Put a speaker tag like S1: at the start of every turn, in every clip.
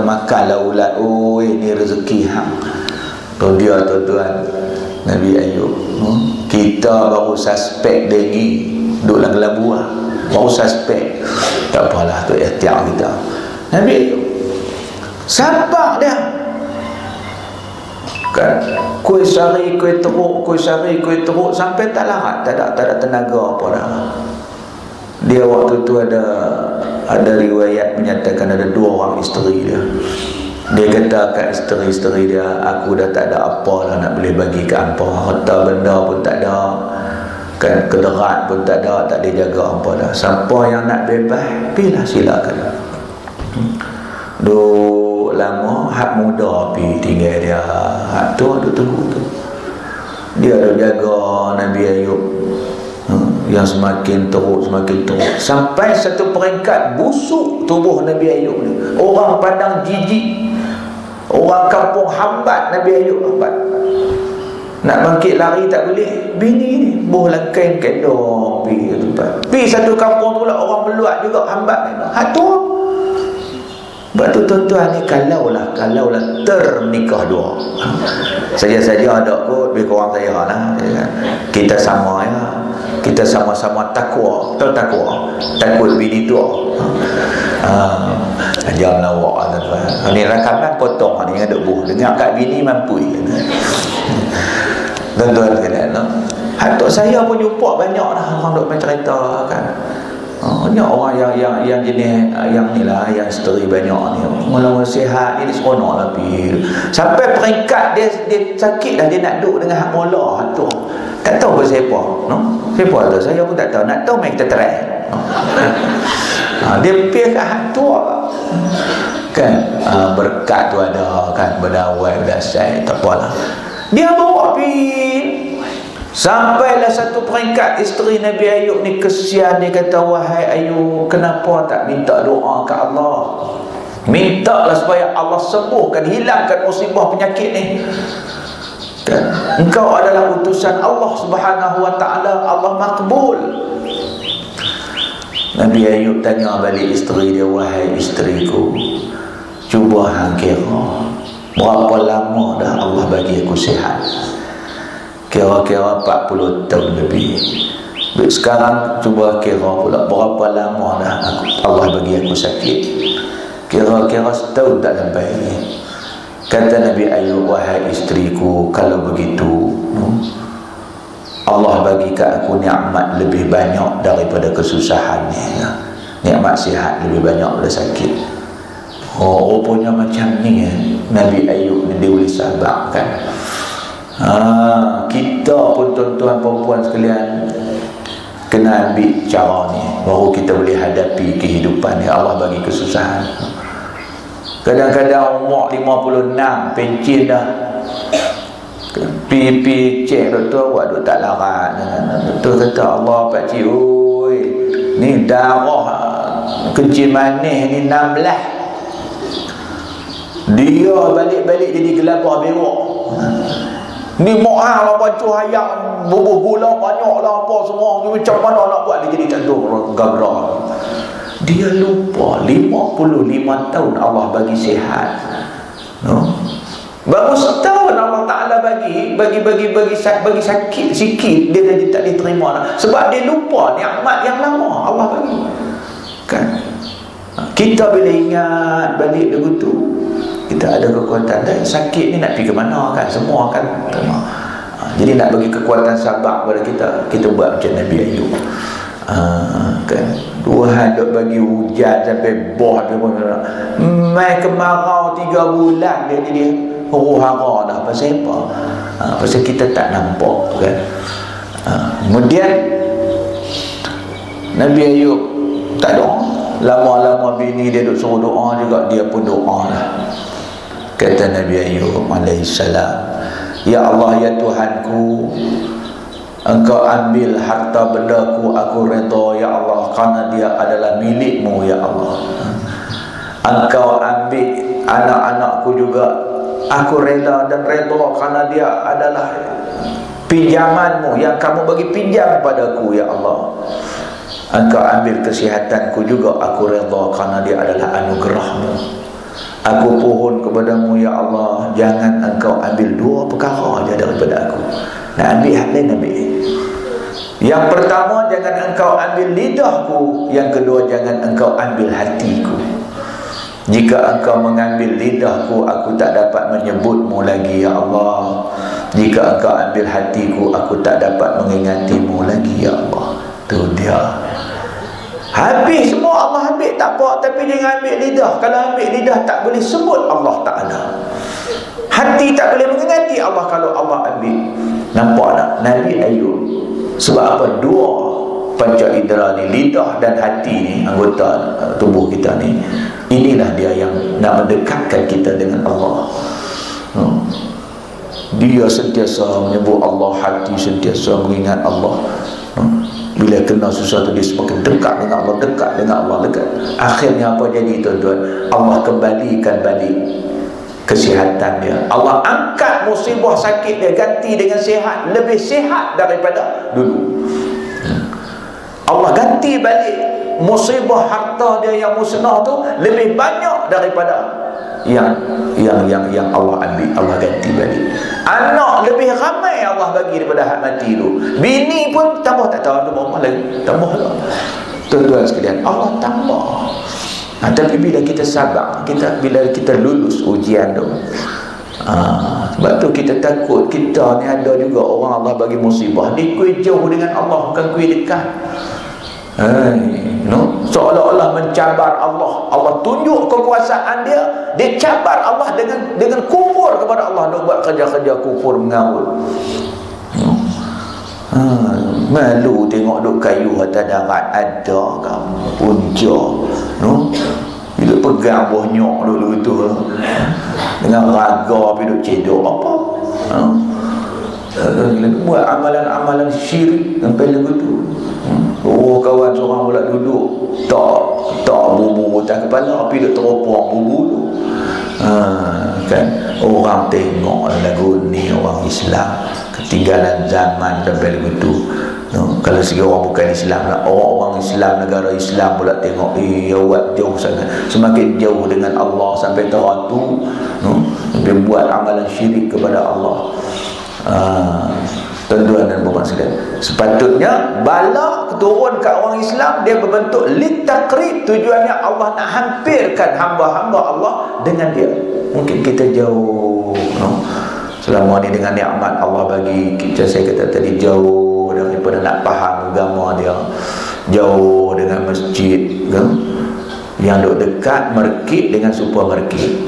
S1: makan lah ulat. Oh, ini rezeki hang. Tu dia tuan-tuan Nabi Ayub. Kita baru suspek dengi duduk dalam gelabua, baru suspek. Tak apalah, tu ikhtiar kita. Nabi Ayub sabar dia kan, kuih sari, kuih teruk, kuih sari, kuih teruk, sampai tak larat, tak ada tenaga apa dah. Dia waktu tu ada riwayat menyatakan ada 2 orang isteri dia. Dia kata kat isteri-isteri dia, aku dah tak ada apa lah nak boleh bagi ke hampa, harta benda pun tak ada kan, kederat pun tak ada, tak boleh jaga hampa dah. Siapa yang nak bebas, pilih silakan. Duk lama hak muda pi tinggal dia, hak tu duk tunggu tu. Dia duk jaga Nabi Ayub yang semakin teruk sampai satu peringkat busuk tubuh Nabi Ayub ni. Orang pandang jijik, orang kampung hambat Nabi Ayub, hambat. Nak bangkit lari tak boleh. Bini ni boh kain kedong pi tempat. Pi satu kampung tu lah orang meluat juga hambat. Hak tu. Sebab tu tuan-tuan ni kalau lah ternikah dua, saja-saja ada kot lebih kurang saya lah, kita sama ya, kita sama-sama takwa. Tahu takwa? Takut bini tua. Jangan lawak tuan-tuan. Ni rakaman potong ni ada buh dengar kat bini mampu. Tuan-tuan sekalian, hatuk saya pun jumpa banyak dah orang duk bercerita kan. Banyak orang yang jenis yang ni lah, yang isteri banyak ni, mula-mula sihat ni, dia seronok lah pi. Sampai peringkat dia sakit dah, dia nak duduk dengan hak mola hak tu. Tak tahu pasal siapa, siapa tu, saya pun tak tahu. Nak tahu mai kita try. Dia pergi kat hak tu kan, berkat tu ada kan, berdawai berdasai, tak apalah. Dia bawa pi. Sampailah satu peringkat isteri Nabi Ayub ni kesian, dia kata, wahai Ayub, kenapa tak minta doa ke Allah? Mintalah supaya Allah sembuhkan, hilangkan musibah penyakit ni. Dan engkau adalah utusan Allah Subhanahu wa ta'ala, Allah makbul. Nabi Ayub tanya balik isteri dia, wahai isteriku, cuba hang kira berapa lama dah Allah bagi aku sihat? Kira-kira 40 tahun lebih. Sekarang cuba kira pula berapa lama dah Allah bagi aku sakit. Kira-kira setahun tak sampai. Kata Nabi Ayub, wahai isteriku, kalau begitu Allah bagi kat aku nikmat lebih banyak daripada kesusahannya. Nikmat sihat lebih banyak daripada sakit. Oh, rupanya macam ni Nabi Ayub ni dia boleh sabar kan. Kita pun tuan-tuan perempuan sekalian kena ambil cara ni, baru kita boleh hadapi kehidupan ni. Allah bagi kesusahan. Kadang-kadang umur 56 pencin dah, pi cek doktor, waduh tak larat. Doktor kata, Allah pakcik, oi, ni darah kencing manis ni 16. Dia balik-balik jadi gelabah berok. Ni mu'ah lah baca ayam, bubuh gula banyak lah apa semua. Macam mana nak buat dia jadi candur gabra. Dia lupa 55 tahun Allah bagi sihat. Baru setahun Allah Ta'ala bagi sakit sikit, dia jadi tak diterima lah. Sebab dia lupa nikmat yang lama Allah bagi kan. Kita bila ingat balik begitu, kita ada kekuatan. Dan sakit ni nak pergi ke mana kan, semua kan terima. Jadi nak bagi kekuatan sabar kepada kita, kita buat macam Nabi Ayub kan. Tuhan duk bagi hujan sampai boh dia pun mai kemarau 3 bulan dia jadi huru-hara dah. Pasal apa? Pasal kita tak nampak kan. Kemudian Nabi Ayub tak doa. Lama-lama bini dia duk suruh doa juga, dia pun doa lah. Kata Nabi Ayub alaihissalam, ya Allah, ya Tuhanku, Engkau ambil harta bendaku, aku redha ya Allah, kerana dia adalah milikmu ya Allah. Engkau ambil anak-anakku juga, aku reda dan redha kerana dia adalah pinjamanmu yang kamu bagi pinjam padaku ya Allah. Engkau ambil kesihatanku juga, aku redha kerana dia adalah anugerahmu. Aku pohon kepadamu ya Allah, jangan engkau ambil dua perkara aja daripada aku. Nak ambil hak lain ambil. Yang pertama, jangan engkau ambil lidahku. Yang kedua, jangan engkau ambil hatiku. Jika engkau mengambil lidahku, aku tak dapat menyebutmu lagi ya Allah. Jika engkau ambil hatiku, aku tak dapat mengingatimu lagi ya Allah. Tu dia. Habis semua Allah ambil, tak apa. Tapi jangan ambil lidah. Kalau ambil lidah tak boleh sebut Allah Ta'ala. Hati tak boleh mengingati Allah kalau Allah ambil. Nampak tak? Nabi Ayub. Sebab apa? Dua panca indera ni, lidah dan hati ni, anggota tubuh kita ni, inilah dia yang nak mendekatkan kita dengan Allah. Dia sentiasa menyebut Allah, hati sentiasa mengingat Allah. Bila kena sesuatu dia semakin dekat dengan Allah, dekat dengan Allah, dekat. Akhirnya apa jadi tuan-tuan? Allah kembalikan balik kesihatan dia. Allah angkat musibah sakit dia, ganti dengan sihat, lebih sihat daripada dulu. Allah ganti balik musibah harta dia yang musnah tu lebih banyak daripada yang Allah ambil. Allah ganti balik. Anak lebih ramai Allah bagi daripada hak mati tu. Bini pun tambah, tak tahu berapa lagi, tambah lah. Tuan-tuan sekalian, Allah tambah. Tapi bila kita sabar, bila kita lulus ujian tu, sebab tu kita takut. Kita ni ada juga orang Allah bagi musibah, dia kuih jauh dengan Allah, bukan kuih dekat. Seolah-olah mencabar Allah. Allah tunjuk kekuasaan dia, dia cabar Allah dengan kufur kepada Allah. Dia buat kerja-kerja kufur mengarut. Malu tengok duk kayu atas darat ada kamu punca. Bila pegang bonyok dulu tu dengan raga pergi duk cedok apa. Buat amalan-amalan syirik sampai lagu tu. Oh, kawan seorang pula duduk tak bubu atas kepala, tapi duk teropong bubu tu. Kan orang tengok lagu ni orang Islam ketinggalan zaman sampai lagu tu. Kalau segi orang bukan Islam lah, orang Islam, negara Islam pula tengok awak jauh sangat, semakin jauh dengan Allah sampai teratu, dia buat amalan syirik kepada Allah. Tuan-tuan dan puan sekalian, sepatutnya bala turun ke orang Islam dia berbentuk litaqrib, tujuannya Allah nak hampirkan hamba-hamba Allah dengan dia. Mungkin kita jauh selama ni dengan nikmat Allah bagi kita, saya kata tadi, jauh daripada nak faham agama dia, jauh dengan masjid kan? Yang duk dekat merkit dengan super merkit.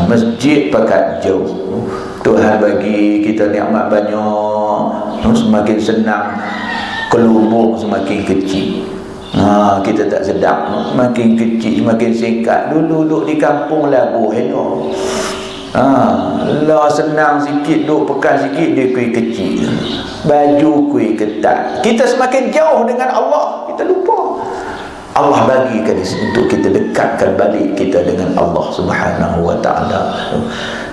S1: Masjid pakat jauh. Tuhan bagi kita nikmat banyak, semakin senang kelubung semakin kecil. Kita tak sedap, makin kecil makin singkat. Dulu duduk di kampung labuh hello. Lah senang sikit, duk pekan sikit dia kuih kecil, baju kuih ketat. Kita semakin jauh dengan Allah, kita lupa Allah bagikan untuk kita dekatkan balik kita dengan Allah Subhanahu wa ta'ala.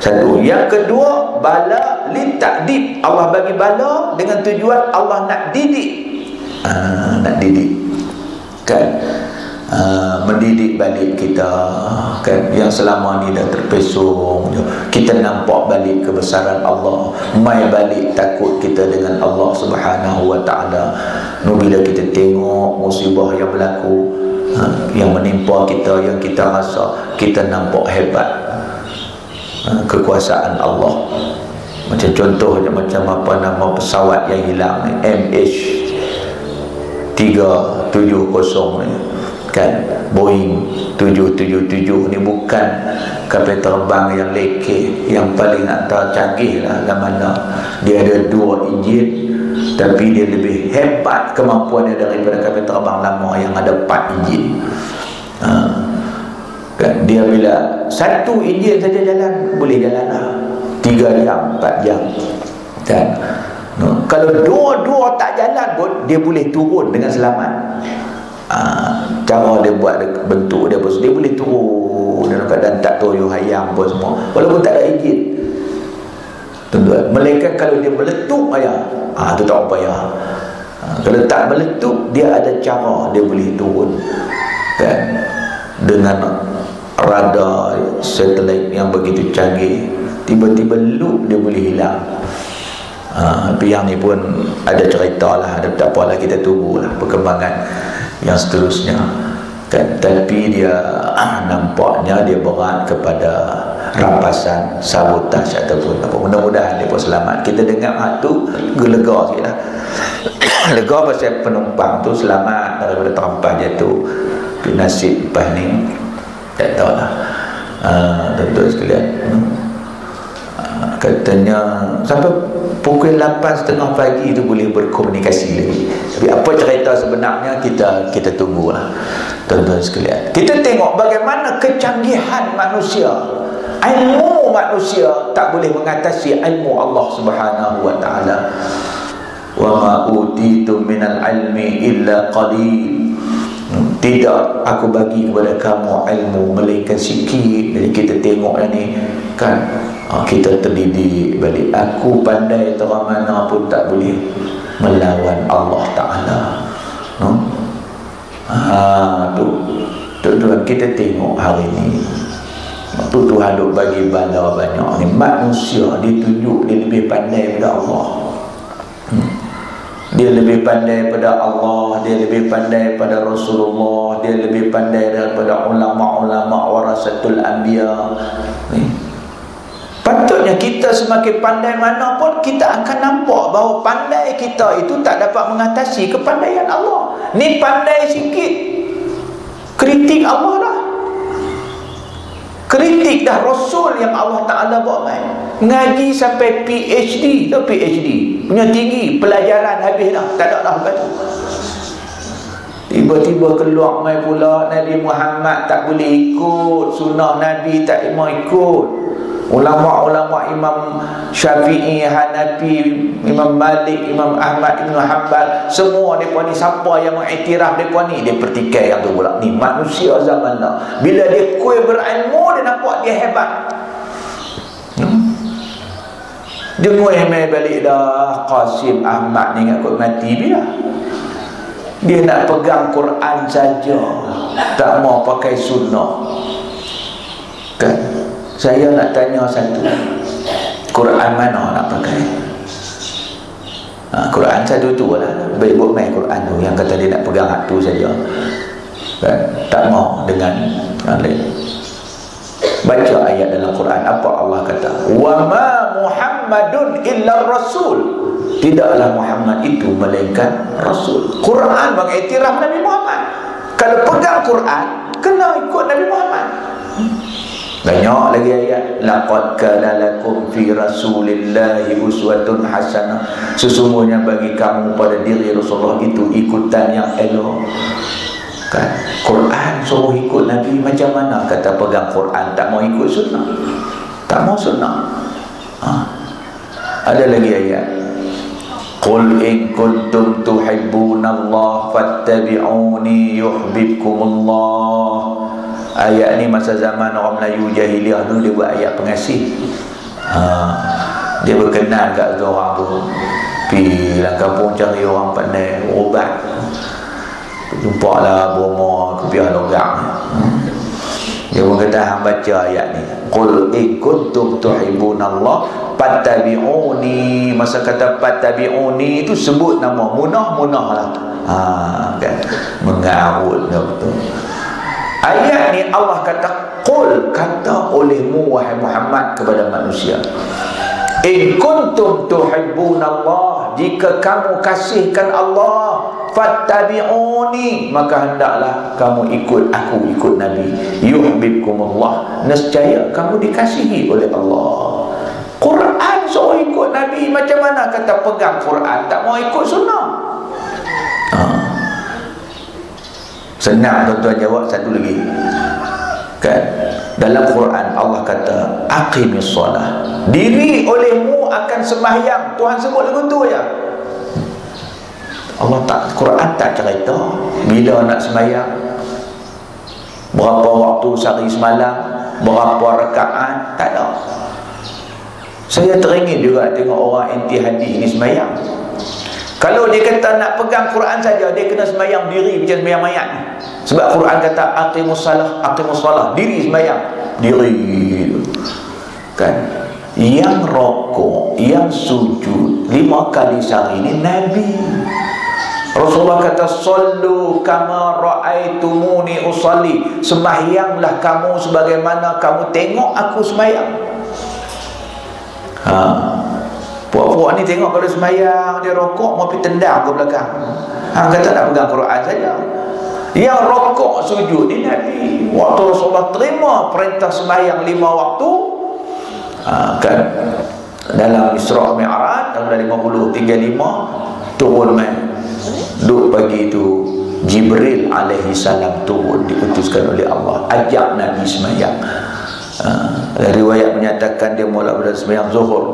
S1: Satu. Yang kedua, bala litakdib. Allah bagi bala dengan tujuan Allah nak didik. Nak didik kan, mendidik balik kita kan, yang selama ni dah terpesong. Kita nampak balik kebesaran Allah, mai balik takut kita dengan Allah Subhanahu wa ta'ala. Bila kita tengok musibah yang berlaku, yang menimpa kita, yang kita rasa, kita nampak hebat kekuasaan Allah. Macam contohnya, macam apa nama pesawat yang hilang ni, MH370 ni kan, Boeing 777 ni bukan kapal terbang yang leke, yang paling atas canggih lah mana. Dia ada 2 enjin, tapi dia lebih hebat kemampuan dia daripada kapal terbang lama yang ada 4 enjin. Kan? Dia bila 1 enjin saja jalan, boleh jalan lah 3 jam, 4 jam kan. Kalau dua-dua tak jalan pun dia boleh turun dengan selamat. Cara dia buat bentuk dia pun, dia boleh turun dalam keadaan tak toyuh hayam pun semua, walaupun tak ada enjin. Tuan-tuan, melainkan kalau dia meletup tu tak payah. Kalau tak meletup, dia ada cara dia boleh turun kan, dengan radar satelit yang begitu canggih, tiba-tiba loop dia boleh hilang. Tapi yang ni pun ada cerita lah, ada tak apalah, kita tunggulah perkembangan yang seterusnya kan. Tapi dia nampaknya dia berat kepada rampasan, sabotaj ataupun apa. Mudah-mudahan dia pun selamat. Kita dengar hak tu lega sikit lah. Lega pasal penumpang tu selamat daripada terampas jatuh. Tapi nasib lepas ni tak tahulah. Tuan-tuan sekalian, katanya sampai pukul 8.30 pagi tu boleh berkomunikasi lagi. Tapi apa cerita sebenarnya kita tunggulah, tuan-tuan sekalian. Kita tengok bagaimana kecanggihan manusia. Ilmu manusia tak boleh mengatasi ilmu Allah Subhanahu wa taala. Wa ma utitum minal ilmi illa qalil. Tidak aku bagi kepada kamu ilmu melainkan sikit. Jadi kita tengok ni kan, kita terdidik balik. Aku pandai terang mana pun tak boleh melawan Allah Ta'ala. Tuan-tuan, kita tengok hari ni waktu Tuhan duk bagi bala banyak ni, manusia ditunjuk dia lebih pandai daripada Allah. Dia lebih pandai pada Allah, dia lebih pandai pada Rasulullah, dia lebih pandai daripada ulama-ulama warasatul anbiya. Patutnya kita semakin pandai mana pun, kita akan nampak bahawa pandai kita itu tak dapat mengatasi kepandaian Allah. Ni pandai sikit, kritik Allah dah. Kritik dah Rasul yang Allah Ta'ala buat main. Ngaji sampai PhD, tu PhD punya tinggi, pelajaran habis dah, tak ada dah kata. Tiba-tiba keluar mai pula Nabi Muhammad tak boleh ikut, sunnah Nabi tak mau ikut. Ulama-ulama Imam Syafi'i, Hanafi, Imam Malik, Imam Ahmad Ibn Hanbal, semua mereka ni, siapa yang mengiktiraf mereka ni, dia pertikai yang tu pula. Ni manusia zaman dah, bila dia kuih berilmu, dia nampak dia hebat. Dia kuih main balik dah. Qasim Ahmad ni ingat kot mati bila dia nak pegang Quran saja, tak mau pakai sunnah kan. Saya nak tanya satu, Quran mana nak pakai? Quran satu tu lah, baik buat main Quran tu, yang kata dia nak pegang hak tu saja kan? Tak mau dengan yang lain. Baca ayat dalam Quran, apa Allah kata? Wa ma Muhammadun illa rasul. Tidaklah Muhammad itu melainkan rasul. Quran mengiktiraf Nabi Muhammad. Kalau pegang Quran, kena ikut Nabi Muhammad. Banyak lagi ayat. Laqad kana lakum fi rasulillahi uswatun hasanah. Sesungguhnya bagi kamu pada diri Rasulullah itu ikutan yang elok kan. Quran suruh ikut Nabi, macam mana kata pegang Quran tak mau ikut sunnah, tak mau sunnah. Ada lagi ayat, qul in kuntum tuhibbunallaha fattabi'uni yuhibbukumullah. Ayat ni masa zaman orang Melayu jahiliah dulu, dia buat ayat pengasih. Dia berkenan kat orang tu, pergi dalam kampung cari orang pandai ubat, jumpa lah bomo kepiah logam. Dia pun kata hang baca ayat ni, qul in kuntum tuhibbunallah fattabi'uni. Masa kata fattabi'uni itu sebut nama munah-munah lah, kan, mengarut betul. Ayat ni Allah kata, qul, kata olehmu wahai Muhammad kepada manusia, in kuntum tuhibbunallah, jika kamu kasihkan Allah, fattabi'uni, maka hendaklah kamu ikut aku, ikut Nabi, yuhibbukumullah, nescaya kamu dikasihi oleh Allah. Quran suruh ikut Nabi, macam mana kata pegang Quran tak mau ikut sunnah? Senang tuan-tuan jawab satu lagi kan. Dalam Quran Allah kata aqimis solah, diri olehmu akan sembahyang. Tuhan sebut lagu tu aja. Allah tak, Quran tak cerita bila nak sembahyang, berapa waktu sehari semalam, berapa rakaat, tak ada. Saya teringin juga tengok orang anti hadis ni sembahyang. Kalau dia kata nak pegang Quran saja, dia kena sembahyang diri macam sembahyang mayat. Sebab Quran kata aqimus salah, diri sembahyang, diri kan. Yang rokok, yang sujud 5 kali sehari ini Nabi. Rasulullah kata sallu kama ra'aitumuni usalli, sembahyanglah kamu sebagaimana kamu tengok aku sembahyang. Puak-puak ni tengok kalau sembahyang dia rokok mau pergi tendang ke belakang. Kata nak pegang Quran saja. Yang rokok sujud ni Nabi. Waktu Rasulullah terima perintah sembahyang 5 waktu, kan dalam Isra' Mi'raj tahun 50-35 turun mai. Duk pagi tu Jibril alaihi salam turun, diutuskan oleh Allah, ajak Nabi sembahyang. Riwayat menyatakan dia mula pada sembahyang Zuhur.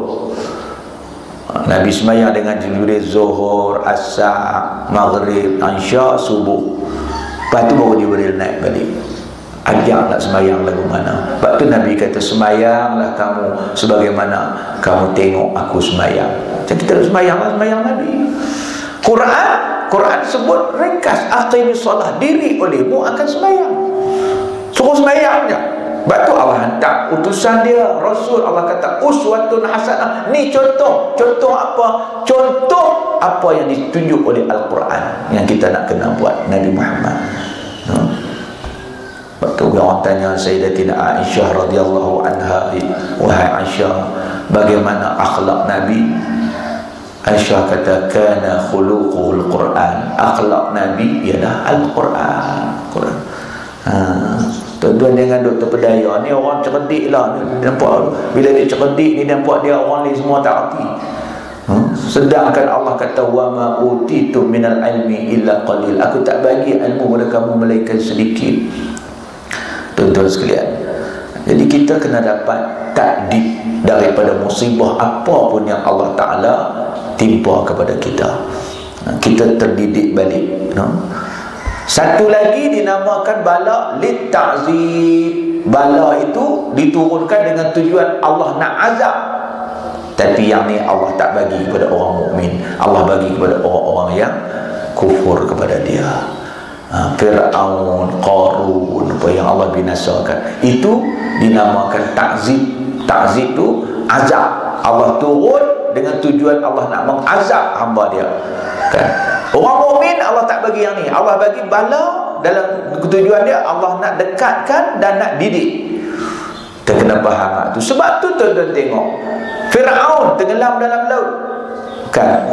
S1: Nabi sembahyang dengan Jibril Zuhur, Asar, Maghrib, Isya, Subuh. Lepas tu baru Jibril naik balik, ajak nak sembahyang lagu mana. Lepas tu Nabi kata sembahyanglah kamu sebagaimana kamu tengok aku sembahyang. Jadi kita sembahyanglah sembahyang Nabi. Quran sebut ringkas aqimis salah, diri olehmu akan sembahyang, suruh sembahyang je. Sebab tu Allah hantar utusan dia Rasul. Allah kata uswatun hasanah. Ni contoh apa? Contoh apa yang ditunjuk oleh Al-Quran yang kita nak kena buat. Nabi Muhammad. Waktu orang tanya Sayyidatina Aisyah radhiyallahu anha, wahai Aisyah, bagaimana akhlak Nabi? Aisyah kata kana khuluquhul Quran, akhlak Nabi ialah Al-Quran. Tuan-tuan jangan duk terpedaya, ni orang cerdik lah, nampak bila dia cerdik ni nampak dia orang ni semua tak erti. Sedangkan Allah kata wa ma utitu minal ilmi illa qalil, aku tak bagi ilmu kepada kamu melainkan sedikit. Tuan-tuan sekalian, jadi kita kena dapat takdib daripada musibah apa pun yang Allah Ta'ala timpa kepada kita. Kita terdidik balik. Satu lagi dinamakan bala lit ta'zib. Bala itu diturunkan dengan tujuan Allah nak azab, tapi yang ni Allah tak bagi kepada orang mukmin, Allah bagi kepada orang-orang yang kufur kepada dia. Fir'aun, Qarun, apa yang Allah binasakan, itu dinamakan ta'zib. Ta'zib itu azab. Allah turun dengan tujuan Allah nak mengazab hamba dia, kan? Orang mukmin Allah tak bagi yang ni, Allah bagi bala dalam tujuan dia Allah nak dekatkan dan nak didik. Kita kena faham tu. Sebab tu tuan-tuan tengok Fir'aun tenggelam dalam laut, kan?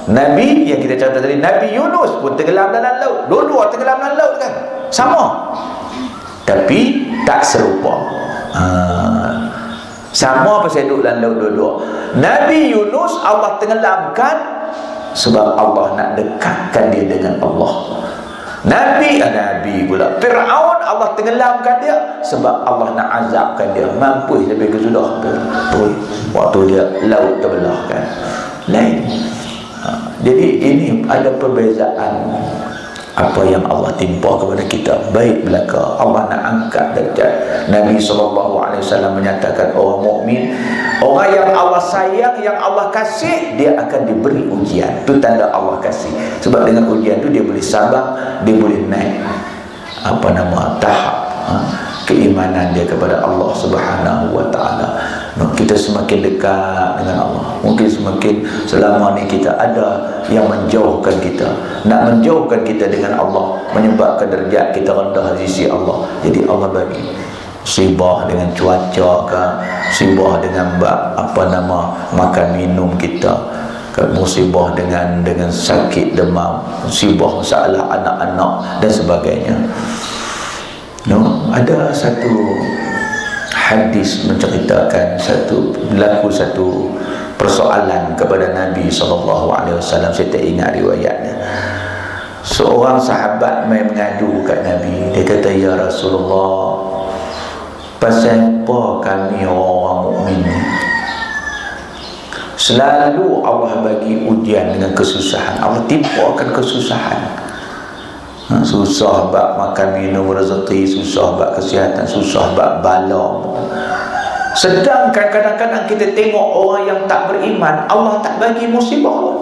S1: Nabi yang kita cerita tadi, Nabi Yunus pun tenggelam dalam laut. Dua-dua tenggelam dalam laut, kan? Sama, tapi tak serupa. Sama pasal duduk dalam laut dua-dua. Nabi Yunus Allah tenggelamkan sebab Allah nak dekatkan dia dengan Allah. Nabi pula Fir'aun Allah tenggelamkan dia sebab Allah nak azabkan dia. Mampus sampai ke sudah waktu dia laut terbelah, kan? Lain. Jadi ini ada perbezaan apa yang Allah timpa kepada kita, baik belaka. Allah nak angkat darjat. Nabi SAW menyatakan orang mukmin, orang yang Allah sayang, yang Allah kasih, dia akan diberi ujian. Itu tanda Allah kasih. Sebab dengan ujian tu dia boleh sabar, dia boleh naik tahap keimanan dia kepada Allah Subhanahu wa ta'ala. Kita semakin dekat dengan Allah, mungkin semakin selama ni kita ada yang menjauhkan kita, nak menjauhkan kita dengan Allah, menyebabkan derajat kita rendah di sisi Allah. Jadi Allah bagi musibah dengan cuaca ke, musibah dengan makan minum kita, musibah dengan sakit demam, musibah masalah anak-anak dan sebagainya. Ada satu hadis menceritakan berlaku satu persoalan kepada Nabi SAW. Saya tak ingat riwayatnya. Seorang sahabat mai mengadu kat Nabi. Dia kata, ya Rasulullah, pasal apa kami orang mukmin selalu Allah bagi ujian dengan kesusahan, Allah timpakan kesusahan. Susah bab makan minum rezeki, susah bab kesihatan, susah bab bala. Sedangkan kadang-kadang kita tengok orang yang tak beriman, Allah tak bagi musibah.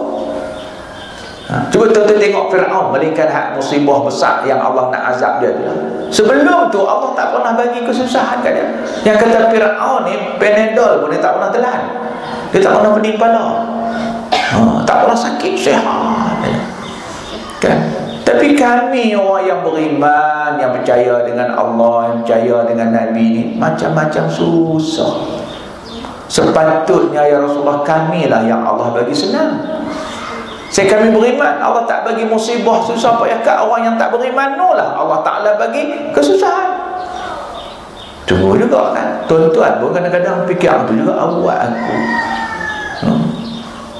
S1: Cuba tuan-tuan tengok Fir'aun melingkan hak musibah besar yang Allah nak azab dia tu. Sebelum tu Allah tak pernah bagi kesusahan kat dia. Yang kata Fir'aun ni Panadol pun dia tak pernah telan. Dia tak pernah pening kepala. Tak pernah sakit, sihat kan. Tapi kami orang yang beriman, yang percaya dengan Allah, yang percaya dengan Nabi ni, macam-macam susah. Sepatutnya ya Rasulullah, kamilah yang Allah bagi senang. Kami beriman, Allah tak bagi musibah susah payah kat orang yang tak beriman. Nolah Allah Ta'ala bagi kesusahan. Tunggu juga kan. Tuan-tuan pun kadang-kadang fikir tu juga, awak aku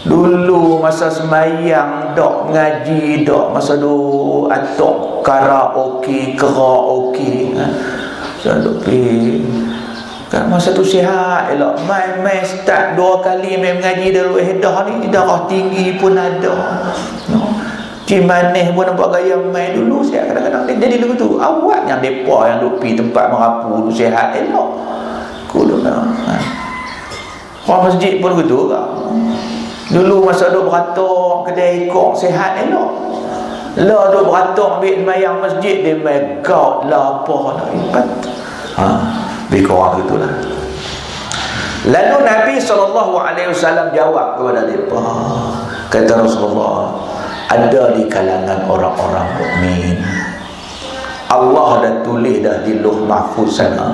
S1: dulu masa semayang dok mengaji dok, masa dulu atok karaoke saya dok pergi kan, masa tu sihat elok, main start 2 kali main mengaji dulu dah ni darah tinggi pun ada, cimanih pun nampak gaya main dulu sihat. Kadang-kadang dia jadi begitu. Awak yang depa yang duk pergi tempat merapu tu sihat elok kudu orang masjid pun begitu kan. Dulu masa duk beratok kedai ikok sihat elok, lah duk beratok ambil semayang masjid dia main gout lah apa lah ibat. Lebih kurang begitulah. Lalu Nabi SAW jawab kepada mereka, kata Rasulullah, ada di kalangan orang-orang mukmin Allah dah tulis dah di Lauh Mahfuz sana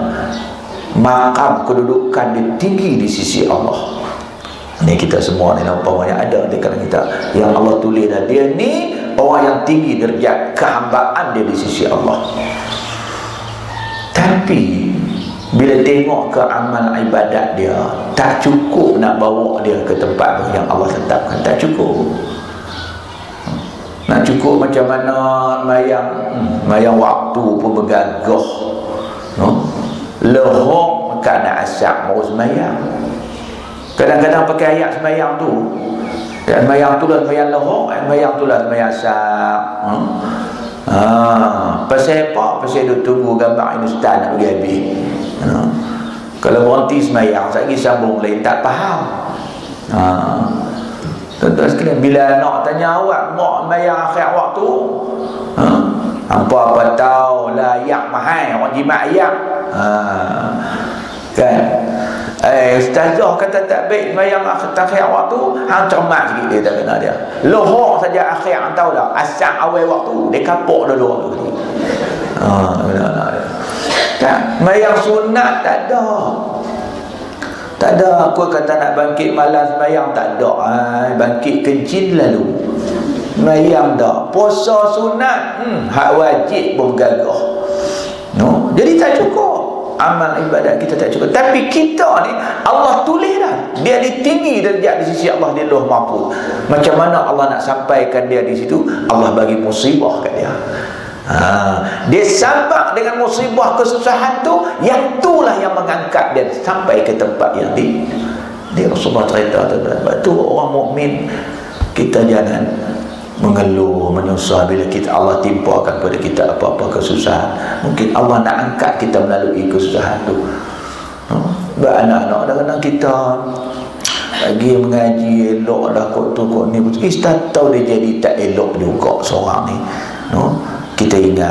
S1: maqam kedudukan dia tinggi di sisi Allah. Ini kita semua ni nampak yang ada di kalangan kita yang Allah tulis dah, dia ni orang yang tinggi derajat kehambaan dia di sisi Allah. Tapi bila tengok ke amal ibadat dia, tak cukup nak bawa dia ke tempat yang Allah tetapkan, tak cukup. Nak cukup macam mana mayang waktu pun bergagah, lohong kerana asap mau semayang. Kadang-kadang pakai ayat semayang tu, dan semayang tu lah semayang lohong, semayang tu lah semayang asap. Pasal apa? Pasal duk tunggu gambar ini ustaz nak pergi habis. Kalau berhenti semayang, saya pergi sambung lain, tak faham. Tuan-tuan sekalian, bila nak tanya awak mau semayang akhir waktu, apa tahu layak mahal orang jimat ayak. Kan? Ustazah kata tak baik semayang akhir waktu, hang cermat sikit dia tak kena dia. Lohok saja akhir, hang tahu tak, asal awal waktu dia kapok dulu. Tak, semayang sunat tak ada. Tak ada. Aku kata nak bangkit malam semayang tak ada. Bangkit kencing lalu semayang dah. Puasa sunat hak wajib pun gagah. Jadi tak cukup. Amal ibadat kita tak cukup. Tapi kita ni Allah tulis dah, dia ni tinggi derajat di sisi Allah di Lauh Mahfuz. Macam mana Allah nak sampaikan dia di situ? Allah bagi musibah kat dia. Dia sabar dengan musibah kesusahan tu, yang itulah yang mengangkat dia sampai ke tempat yang di Rasulullah cerita tu. Sebab tu orang mukmin, kita jangan mengeluh, menyusah bila kita Allah timpakan pada kita apa-apa kesusahan. Mungkin Allah nak angkat kita melalui kesusahan tu. Anak-anak kadang-kadang kita lagi mengaji elok dah kok tu kok ni, tak tahu dia jadi tak elok juga seorang ni. Kita ingat